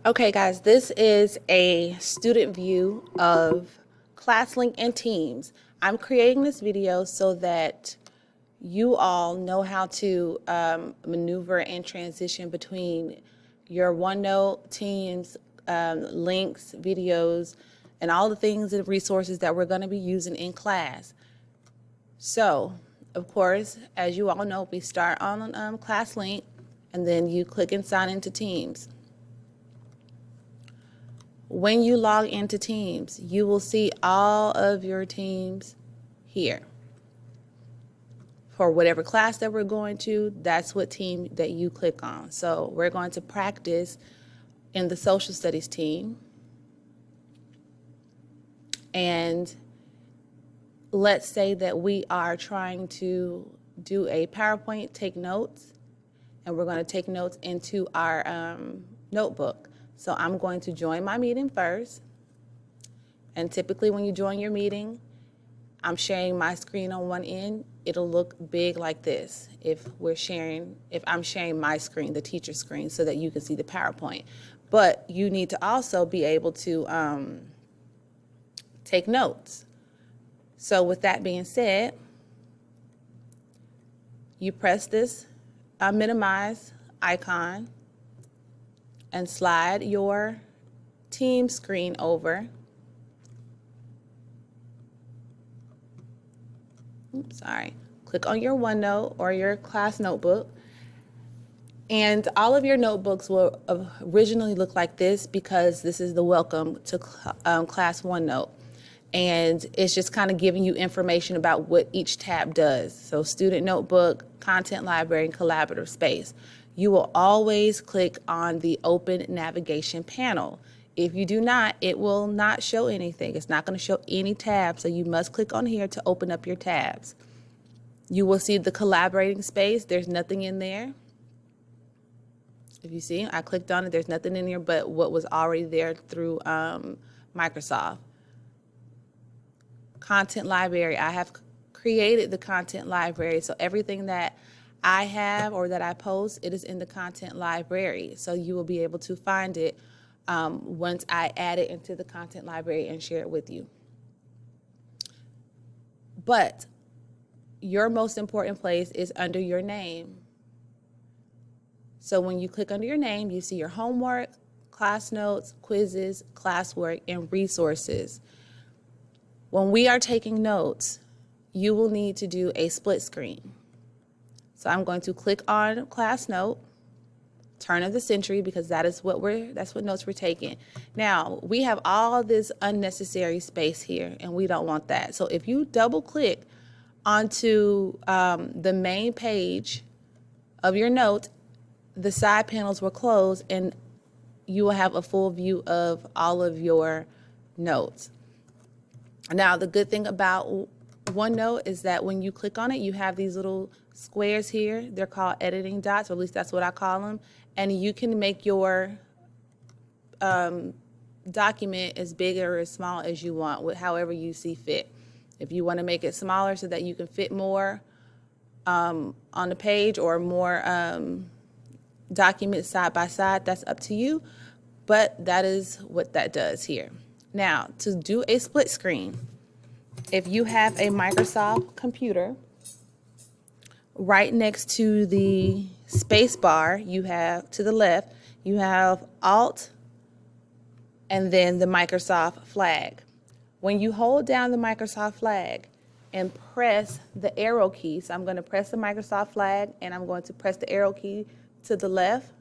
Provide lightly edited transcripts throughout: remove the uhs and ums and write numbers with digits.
Okay, guys, this is a student view of ClassLink and Teams. I'm creating this video so that you all know how to maneuver and transition between your OneNote, Teams, links, videos, and all the things and resources that we're going to be using in class. So, of course, as you all know, we start on ClassLink, and then you click and sign into Teams. When you log into Teams, you will see all of your teams here. For whatever class that we're going to, that's what team that you click on. So we're going to practice in the social studies team. And let's say that we are trying to do a PowerPoint, take notes, and we're going to take notes into our notebook. So I'm going to join my meeting first. And typically when you join your meeting, I'm sharing my screen on one end. It'll look big like this if I'm sharing my screen, the teacher screen, so that you can see the PowerPoint. But you need to also be able to take notes. So with that being said, you press this minimize icon and slide your team screen over. Oops, sorry. Click on your OneNote or your class notebook. And all of your notebooks will originally look like this because this is the welcome to class OneNote. And it's just kind of giving you information about what each tab does. So student notebook, content library, and collaborative space. You will always click on the open navigation panel. If you do not, it will not show anything. It's not going to show any tabs, so you must click on here to open up your tabs. You will see the collaborating space. There's nothing in there. If you see, I clicked on it, there's nothing in here but what was already there through Microsoft. Content library, I have created the content library, so everything that I have or that I post, it is in the content library. So you will be able to find it once I add it into the content library and share it with you. But your most important place is under your name. So when you click under your name, you see your homework, class notes, quizzes, classwork, and resources. When we are taking notes, you will need to do a split screen. So I'm going to click on class note, turn of the century, because that's what notes we're taking. Now, we have all this unnecessary space here, and we don't want that. So if you double click onto the main page of your note, the side panels will close, and you will have a full view of all of your notes. Now, the good thing about OneNote is that when you click on it, you have these little squares here. They're called editing dots, or at least that's what I call them. And you can make your document as big or as small as you want, however you see fit. If you want to make it smaller so that you can fit more on the page or more documents side by side, that's up to you. But that is what that does here. Now, to do a split screen, if you have a Microsoft computer, right next to the space bar, you have to the left, you have Alt and then the Microsoft flag. When you hold down the Microsoft flag and press the arrow key, so I'm going to press the Microsoft flag and I'm going to press the arrow key to the left,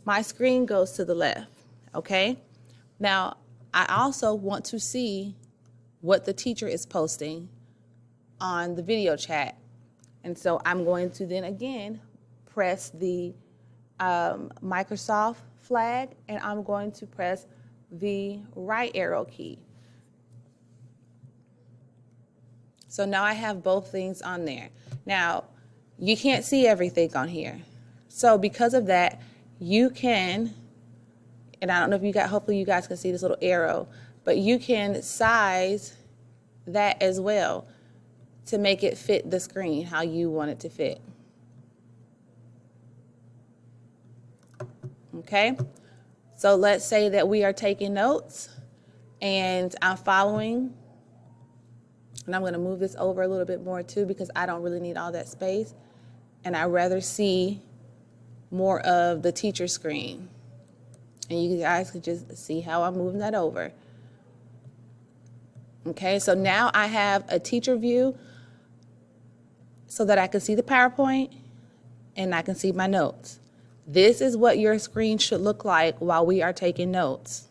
my screen goes to the left, okay? Now, I also want to see what the teacher is posting on the video chat. And so I'm going to then again press the Microsoft flag and I'm going to press the right arrow key. So now I have both things on there. Now, you can't see everything on here. So because of that, you can, and I don't know if hopefully you guys can see this little arrow, but you can size that as well to make it fit the screen how you want it to fit. Okay? So let's say that we are taking notes and I'm following, and I'm going to move this over a little bit more too because I don't really need all that space, and I'd rather see more of the teacher screen. And you guys could just see how I'm moving that over. Okay, so now I have a teacher view so that I can see the PowerPoint and I can see my notes. This is what your screen should look like while we are taking notes.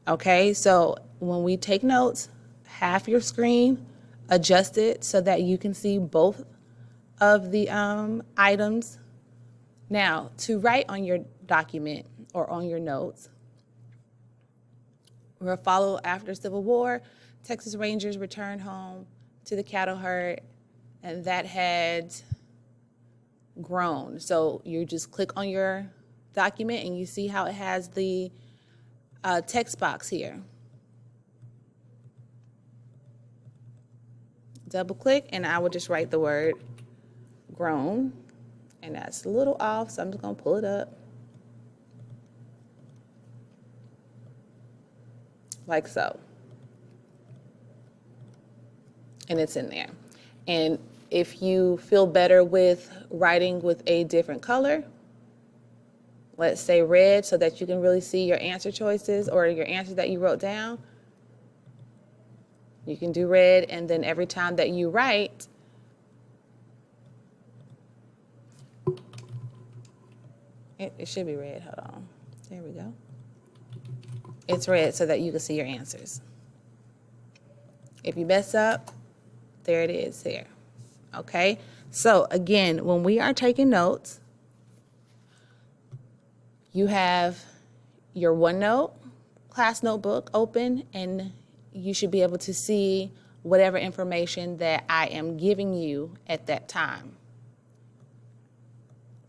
Okay, so when we take notes, half your screen, adjust it so that you can see both of the items. Now, to write on your document or on your notes, we'll follow after Civil War, Texas Rangers returned home to the cattle herd, and that had grown. So you just click on your document and you see how it has the text box here. Double click and I will just write the word grown, and that's a little off, so I'm just gonna pull it up like so, and it's in there. And if you feel better with writing with a different color, let's say red, so that you can really see your answer choices or your answers that you wrote down, you can do red, and then every time that you write, it should be red, hold on, there we go. It's red so that you can see your answers. If you mess up, there it is there. Okay, so again, when we are taking notes, you have your OneNote class notebook open, and you should be able to see whatever information that I am giving you at that time.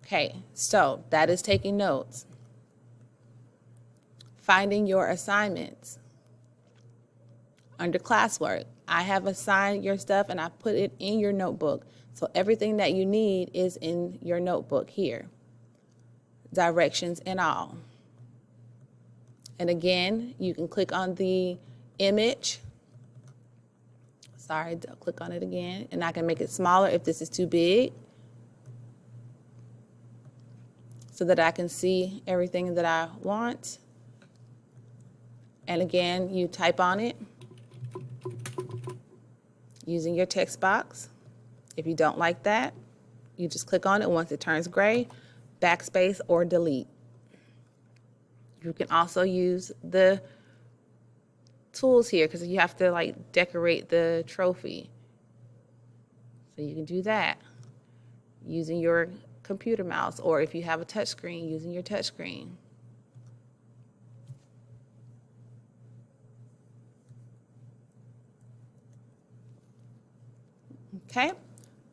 Okay, so that is taking notes. Finding your assignments. Under classwork, I have assigned your stuff and I put it in your notebook. So everything that you need is in your notebook here. Directions and all. And again, you can click on the image. Sorry, click on it again, and I can make it smaller if this is too big, so that I can see everything that I want. And again, you type on it using your text box. If you don't like that, you just click on it once it turns gray, backspace or delete. You can also use the tools here because you have to like decorate the trophy. So you can do that using your computer mouse, or if you have a touch screen, using your touch screen. Okay,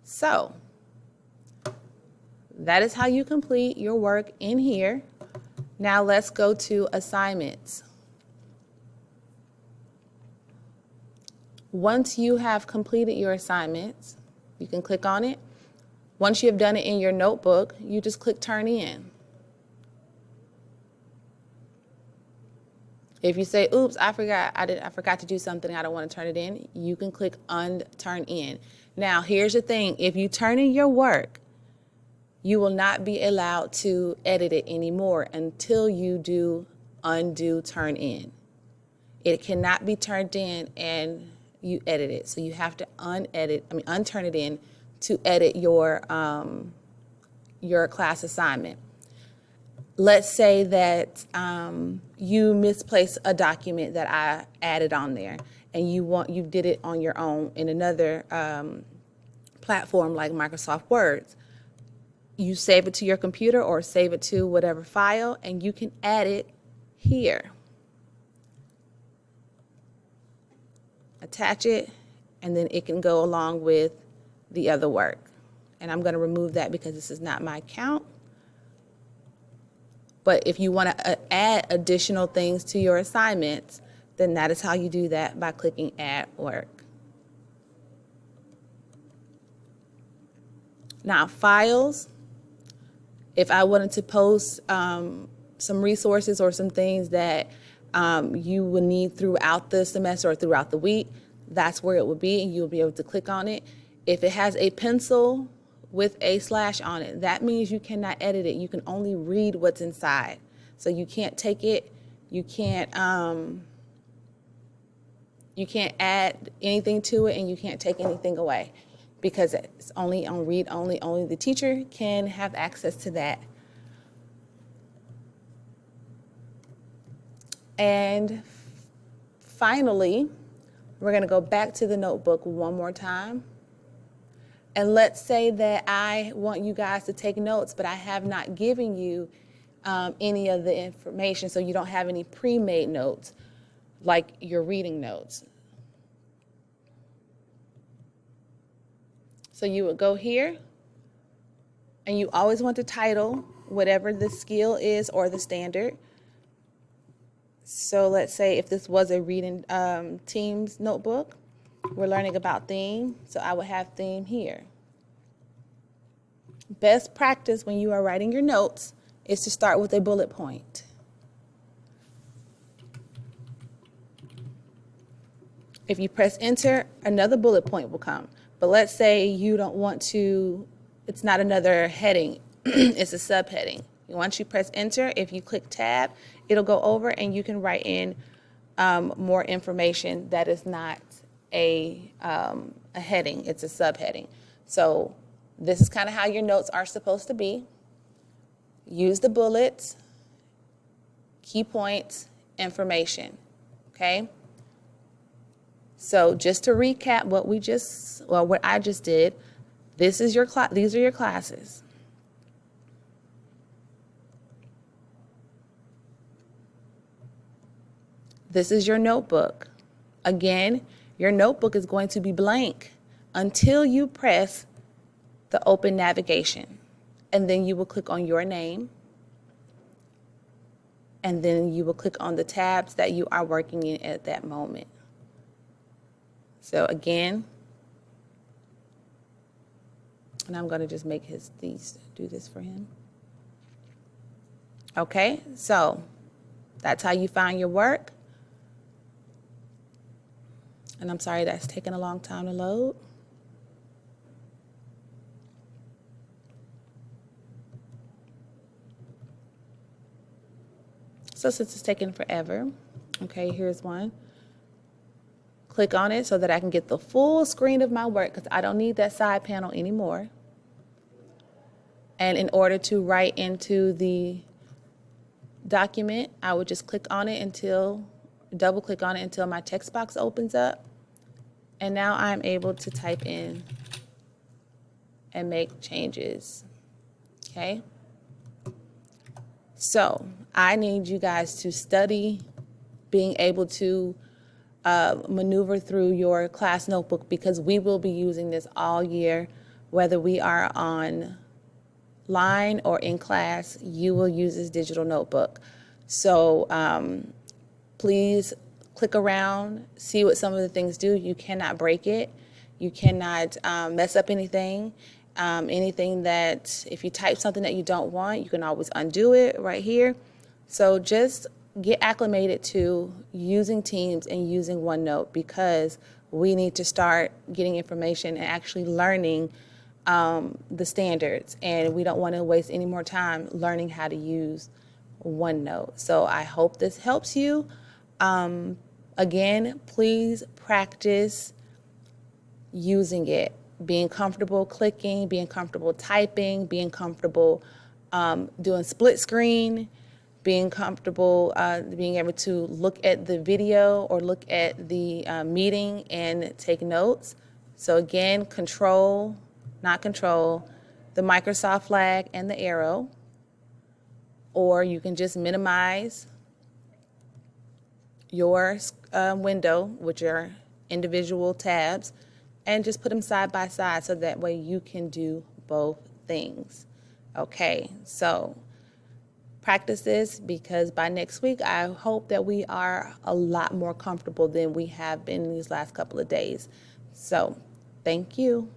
so that is how you complete your work in here. Now let's go to assignments. Once you have completed your assignments, you can click on it. Once you have done it in your notebook, you just click Turn In. If you say, oops, I forgot to do something, I don't want to turn it in, you can click Turn In. Now, here's the thing. If you turn in your work, you will not be allowed to edit it anymore until you do undo turn in. It cannot be turned in and you edit it. So you have to unturn it in to edit your class assignment. Let's say that you misplaced a document that I added on there, and you did it on your own in another platform like Microsoft Word. You save it to your computer or save it to whatever file, and you can add it here. Attach it, and then it can go along with the other work. And I'm going to remove that because this is not my account. But if you want to add additional things to your assignments, then that is how you do that, by clicking Add Work. Now, files. If I wanted to post resources or some things that you will need throughout the semester or throughout the week, that's where it will be, and you'll be able to click on it. If it has a pencil with a slash on it, that means you cannot edit it. You can only read what's inside. So you can't take it, you can't add anything to it, and you can't take anything away because it's only on read only. Only the teacher can have access to that. And finally, we're going to go back to the notebook one more time. And let's say that I want you guys to take notes, but I have not given you any of the information, so you don't have any pre-made notes, like your reading notes. So you would go here, and you always want to title whatever the skill is or the standard. So let's say if this was a reading teams notebook, we're learning about theme, so I would have theme here. Best practice when you are writing your notes is to start with a bullet point. If you press enter, another bullet point will come. But let's say you don't want to, it's not another heading, it's a subheading. Once you press enter, if you click tab, it'll go over and you can write in more information that is not a heading, it's a subheading. So this is kind of how your notes are supposed to be. Use the bullets, key points, information, okay? So just to recap what I just did, these are your classes. This is your notebook. Again, your notebook is going to be blank until you press the open navigation. And then you will click on your name. And then you will click on the tabs that you are working in at that moment. So again, and I'm going to just make do this for him. Okay, so that's how you find your work. And I'm sorry that's taken a long time to load. So since it's taking forever, okay, here's one. Click on it so that I can get the full screen of my work because I don't need that side panel anymore. And in order to write into the document, I would just click on it double click on it until my text box opens up. And now I'm able to type in and make changes, okay? So I need you guys to study being able to maneuver through your class notebook because we will be using this all year. Whether we are online or in class, you will use this digital notebook. So please click around, see what some of the things do. You cannot break it. You cannot mess up anything. Anything that, if you type something that you don't want, you can always undo it right here. So just get acclimated to using Teams and using OneNote because we need to start getting information and actually learning the standards. And we don't want to waste any more time learning how to use OneNote. So I hope this helps you. Again, please practice using it, being comfortable clicking, being comfortable typing, being comfortable doing split screen, being comfortable being able to look at the video or look at the meeting and take notes. So again, control, not control, the Microsoft flag and the arrow, or you can just minimize your window with your individual tabs and just put them side by side so that way you can do both things. Okay, so practice this because by next week, I hope that we are a lot more comfortable than we have been in these last couple of days. So thank you.